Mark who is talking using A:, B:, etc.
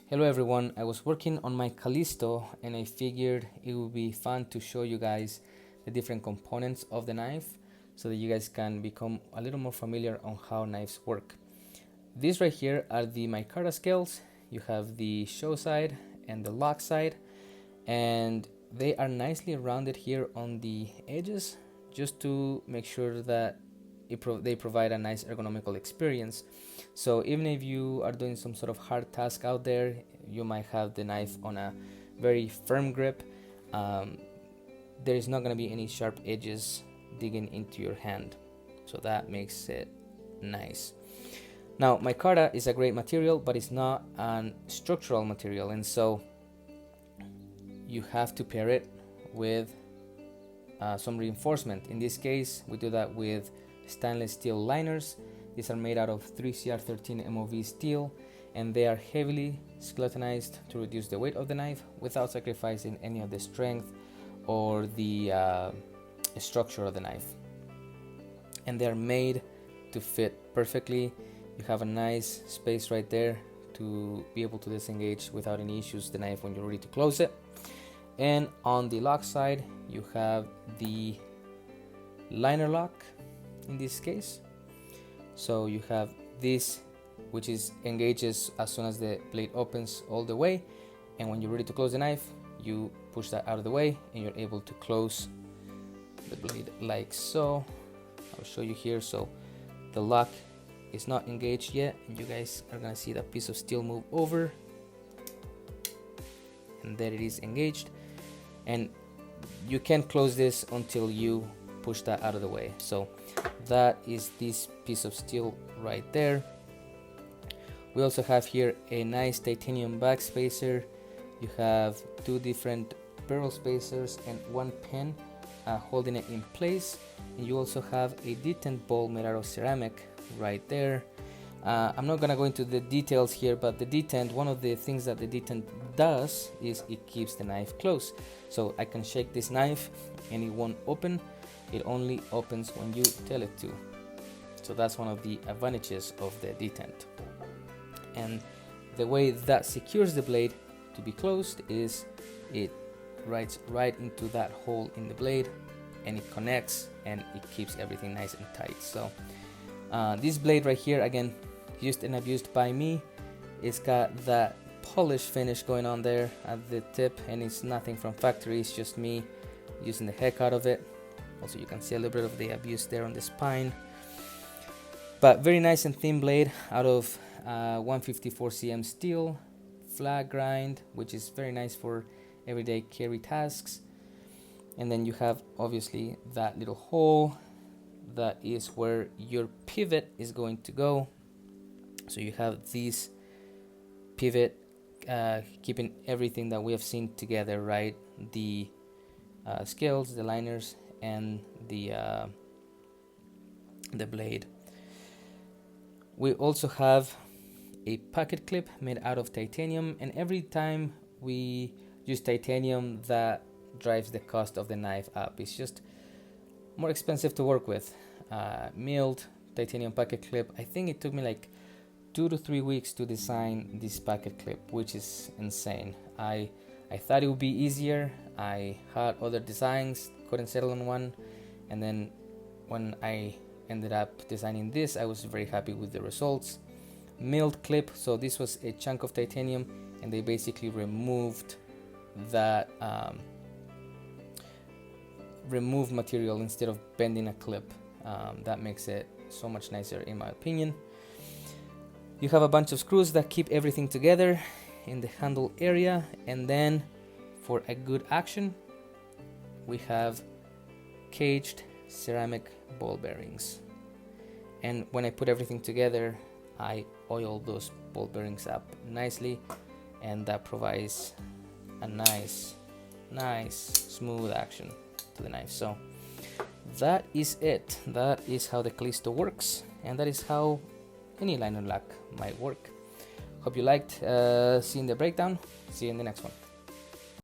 A: Hello everyone, I was working on my Callisto and I figured it would be fun to show you guys the different components of the knife so that you guys can become a little more familiar on how knives work. These right here are the micarta scales. You have the show side and the lock side, and they are nicely rounded here on the edges just to make sure that they provide a nice ergonomical experience. So even if you are doing some sort of hard task out there, you might have the knife on a very firm grip. There is not going to be any sharp edges digging into your hand, so that makes it nice. Now, micarta is a great material, but it's not a structural material, and so you have to pair it with some reinforcement. In this case, we do that with stainless steel liners. These are made out of 3CR13 MOV steel, and they are heavily skeletonized to reduce the weight of the knife without sacrificing any of the strength or the structure of the knife. And they are made to fit perfectly. You have a nice space right there to be able to disengage without any issues the knife when you're ready to close it. And on the lock side, you have the liner lock in this case. So you have this, which engages as soon as the blade opens all the way, and when you're ready to close the knife, you push that out of the way and you're able to close the blade like so. I'll show you here. So the lock is not engaged yet, and you guys are gonna see that piece of steel move over, and there it is engaged, and you can't close this until you push that out of the way. So that is this piece of steel right there. We also have here a nice titanium back spacer. You have two different barrel spacers and one pin holding it in place, and you also have a detent ball made out of ceramic right there. I'm not gonna go into the details here, but the detent, one of the things that the detent does is it keeps the knife closed. So I can shake this knife and it won't open. It only opens when you tell it to. So that's one of the advantages of the detent. And the way that secures the blade to be closed is it rides right into that hole in the blade, and it connects and it keeps everything nice and tight. So this blade right here, again, used and abused by me. It's got that polish finish going on there at the tip, and it's nothing from factory. It's just me using the heck out of it. Also, you can see a little bit of the abuse there on the spine, but very nice and thin blade out of 154 cm steel, flat grind, which is very nice for everyday carry tasks. And then you have obviously that little hole that is where your pivot is going to go. So you have this pivot keeping everything that we have seen together, right? The scales, the liners, and the blade. We also have a pocket clip made out of titanium, and every time we use titanium, that drives the cost of the knife up. It's just more expensive to work with. Milled titanium pocket clip, I think it took me like 2 to 3 weeks to design this pocket clip, which is insane. I thought it would be easier. I had other designs, couldn't settle on one, and then when I ended up designing this, I was very happy with the results. Milled clip, so this was a chunk of titanium, and they basically removed that removed material instead of bending a clip. That makes it so much nicer in my opinion. You have a bunch of screws that keep everything together in the handle area, and then for a good action, we have caged ceramic ball bearings. And when I put everything together, I oil those ball bearings up nicely, and that provides a nice smooth action to the knife. So that is it. That is how the Callisto works, and that is how any liner lock might work. Hope you liked seeing the breakdown. See you in the next one.